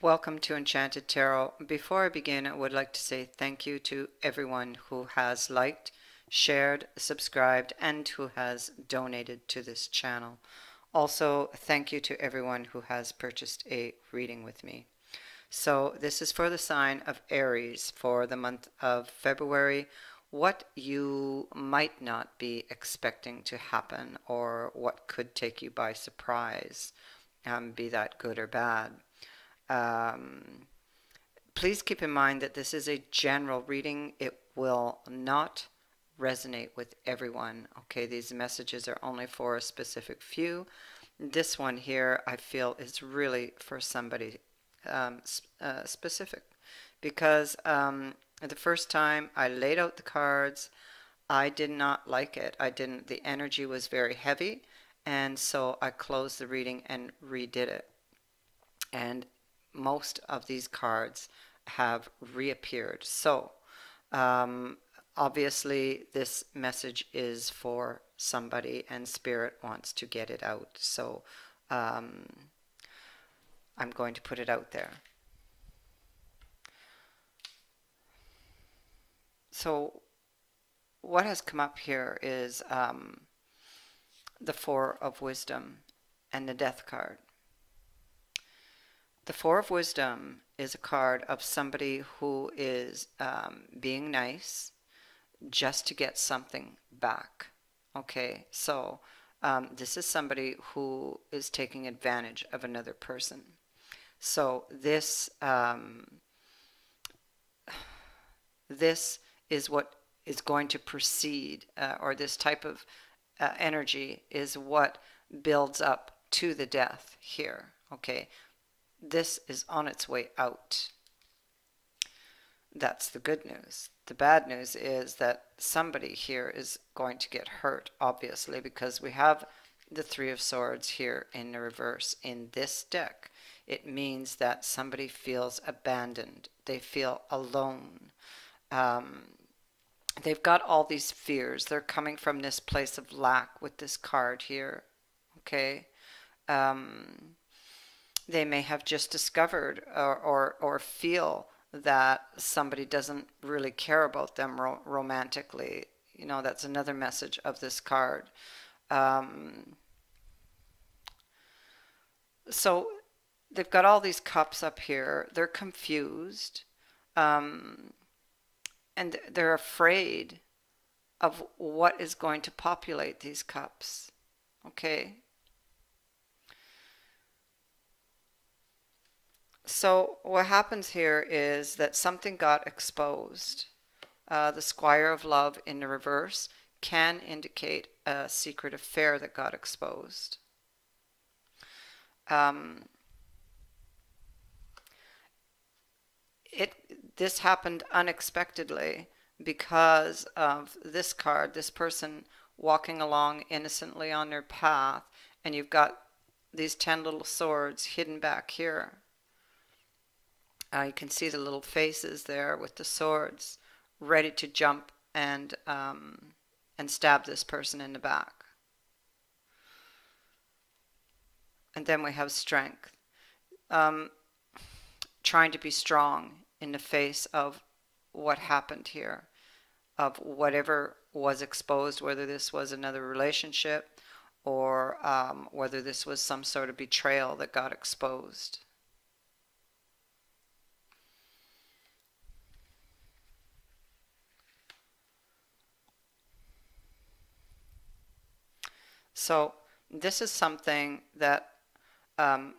Welcome to Enchanted Tarot. Before I begin, I would like to say thank you to everyone who has liked, shared, subscribed, and who has donated to this channel. Also, thank you to everyone who has purchased a reading with me. So this is for the sign of Aries for the month of February, what you might not be expecting to happen or what could take you by surprise, be that good or bad. Um, Please keep in mind that this is a general reading. It will not resonate with everyone. Okay, these messages are only for a specific few. This one here, I feel, is really for somebody specific because the first time I laid out the cards, I did not like it. The energy was very heavy, and so I closed the reading and redid it. And most of these cards have reappeared. So, um, obviously, this message is for somebody, and Spirit wants to get it out. So, um, I'm going to put it out there. So, what has come up here is the Four of Wisdom and the Death card. The Four of Wisdom is a card of somebody who is being nice just to get something back. Okay, so this is somebody who is taking advantage of another person. So this is what is going to proceed, or this type of energy is what builds up to the death here. Okay, this is on its way out. That's the good news. The bad news is that somebody here is going to get hurt, obviously, because we have the Three of Swords here in the reverse in this deck. It means that somebody feels abandoned. They feel alone. They've got all these fears. They're coming from this place of lack with this card here. Okay. They may have just discovered or feel that somebody doesn't really care about them romantically. You know, that's another message of this card. So they've got all these cups up here. They're confused. And they're afraid of what is going to populate these cups. Okay? So what happens here is that something got exposed. The Squire of Love in the reverse can indicate a secret affair that got exposed. This happened unexpectedly because of this card, this person walking along innocently on their path, and you've got these 10 little swords hidden back here. You can see the little faces there with the swords ready to jump and stab this person in the back. And then we have strength. Trying to be strong in the face of what happened here, of whatever was exposed, whether this was another relationship or whether this was some sort of betrayal that got exposed. So this is something that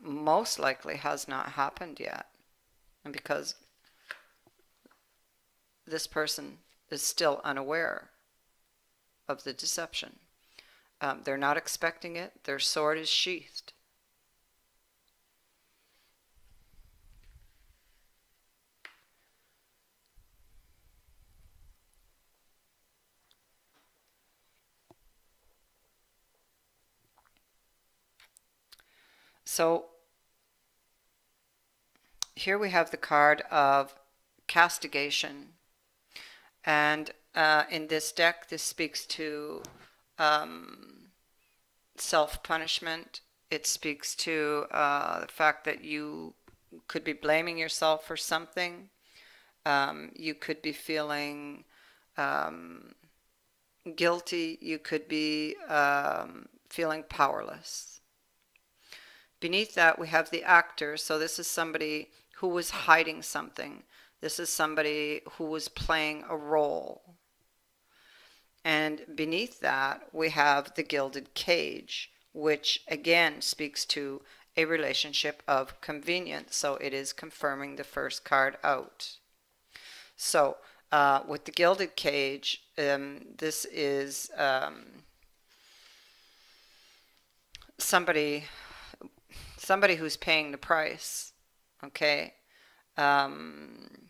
most likely has not happened yet. And because this person is still unaware of the deception. They're not expecting it. Their sword is sheathed. So here we have the card of castigation. And in this deck, this speaks to self-punishment. It speaks to the fact that you could be blaming yourself for something. You could be feeling um, guilty. You could be feeling powerless. Beneath that, we have the actor. So this is somebody who was hiding something. This is somebody who was playing a role. And beneath that, we have the gilded cage, which again speaks to a relationship of convenience. So it is confirming the first card out. So with the gilded cage, this is somebody somebody who's paying the price. Okay. Um,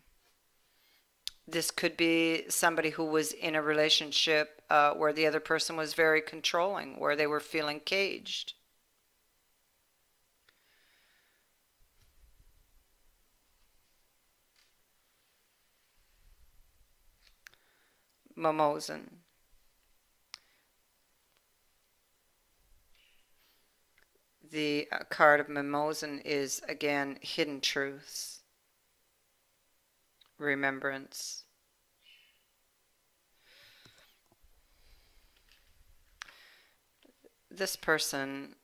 this could be somebody who was in a relationship where the other person was very controlling, where they were feeling caged. Mimosan. The card of Mimosan is again hidden truths, remembrance. This person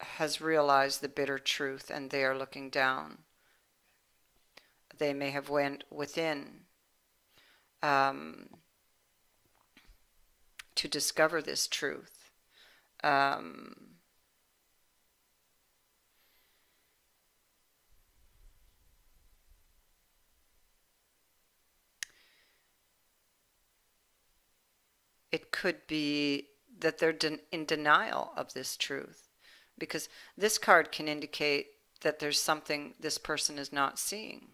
has realized the bitter truth and they are looking down. They may have went within um, to discover this truth. Um, it could be that they're in denial of this truth, because this card can indicate that there's something this person is not seeing.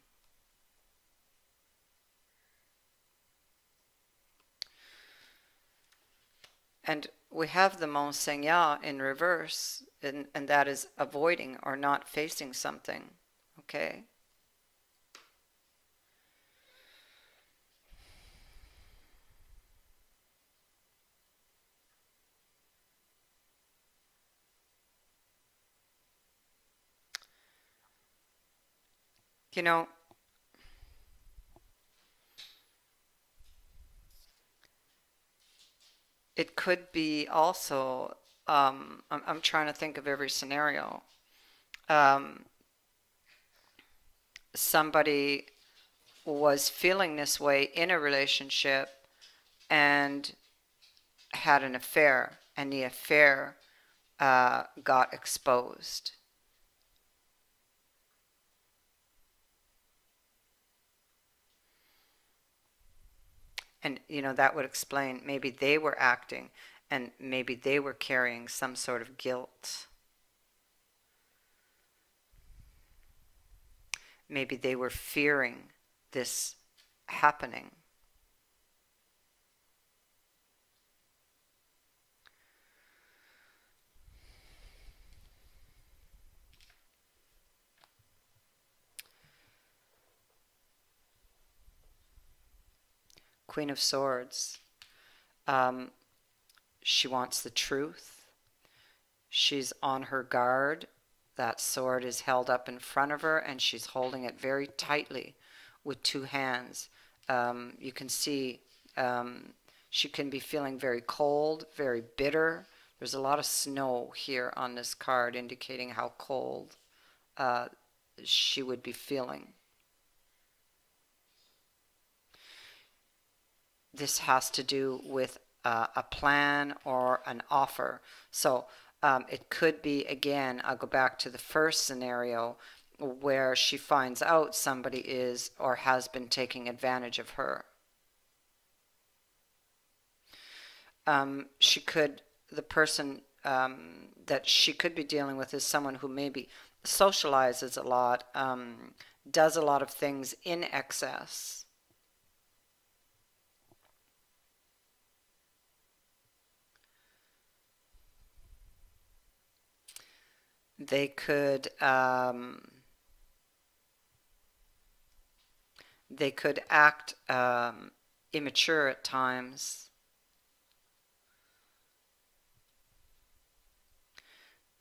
And we have the Monseigneur in reverse, and that is avoiding or not facing something. Okay? You know, it could be also, I'm trying to think of every scenario. Um, Somebody was feeling this way in a relationship and had an affair, and the affair got exposed. And, that would explain maybe they were acting and maybe they were carrying some sort of guilt. Maybe they were fearing this happening. Queen of Swords. Um, she wants the truth. She's on her guard. That sword is held up in front of her and she's holding it very tightly with two hands. You can see she can be feeling very cold, very bitter. There's a lot of snow here on this card indicating how cold she would be feeling. This has to do with a plan or an offer. So it could be, again, I'll go back to the first scenario where she finds out somebody is or has been taking advantage of her. The person that she could be dealing with is someone who maybe socializes a lot, does a lot of things in excess. They could act immature at times.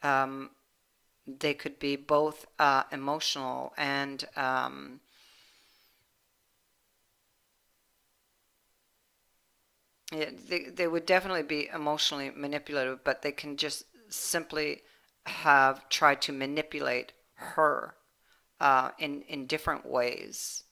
Um, They could be both emotional and yeah, they would definitely be emotionally manipulative, but they can just simply have tried to manipulate her in different ways.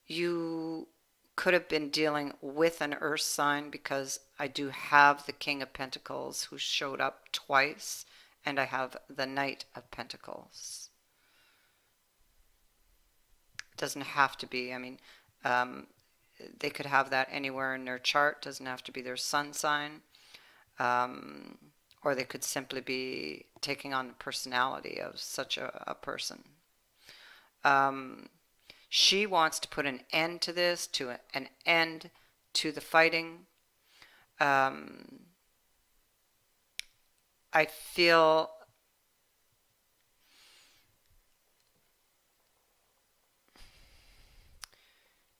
You could have been dealing with an earth sign because I do have the King of Pentacles who showed up twice, and I have the Knight of Pentacles. It doesn't have to be, I mean, um, they could have that anywhere in their chart, doesn't have to be their sun sign. Um, or they could simply be taking on the personality of such a person. Um, she wants to put an end to this, to an end to the fighting. Um, I feel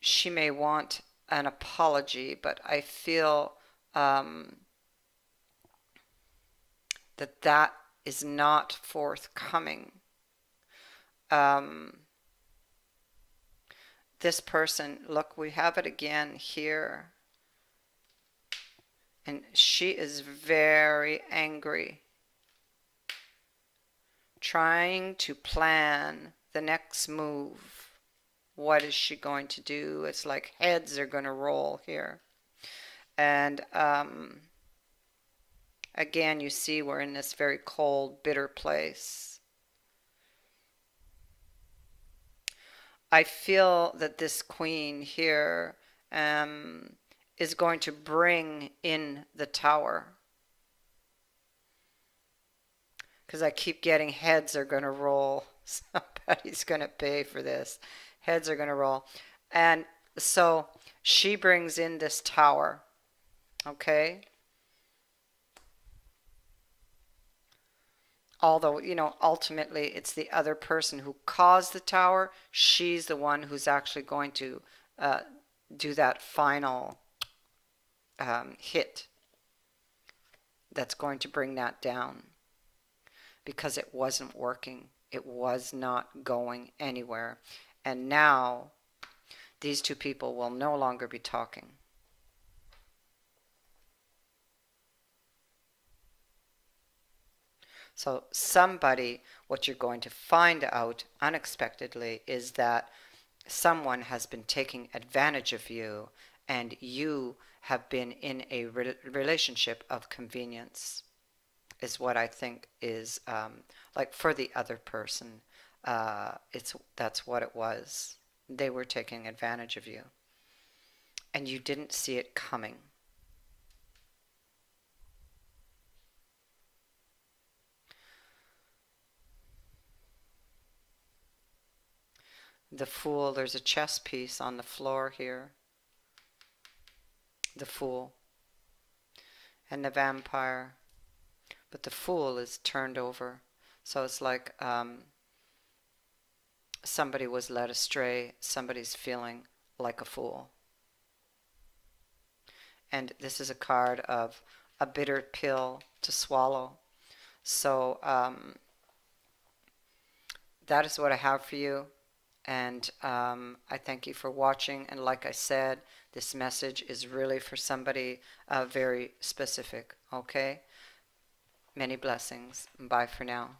she may want an apology, but I feel um, that that is not forthcoming. Um, this person, look, we have it again here, and she is very angry, trying to plan the next move. What is she going to do? It's like heads are going to roll here. And again, you see we're in this very cold, bitter place. I feel that this queen here um, is going to bring in the tower. Because I keep getting heads are going to roll. Somebody's going to pay for this. Heads are going to roll. And so she brings in this tower. Okay? Although, you know, ultimately it's the other person who caused the tower. She's the one who's actually going to uh, do that final hit that's going to bring that down because it wasn't working. It was not going anywhere. And now these two people will no longer be talking. So somebody, what you're going to find out unexpectedly is that someone has been taking advantage of you and you have been in a relationship of convenience is what I think is like for the other person. It's that's what it was. They were taking advantage of you and you didn't see it coming. The Fool, there's a chess piece on the floor here. The Fool and the Vampire. But the Fool is turned over. So it's like somebody was led astray. Somebody's feeling like a fool. And this is a card of a bitter pill to swallow. So that is what I have for you. And I thank you for watching. And like I said, this message is really for somebody very specific. Okay? Many blessings. Bye for now.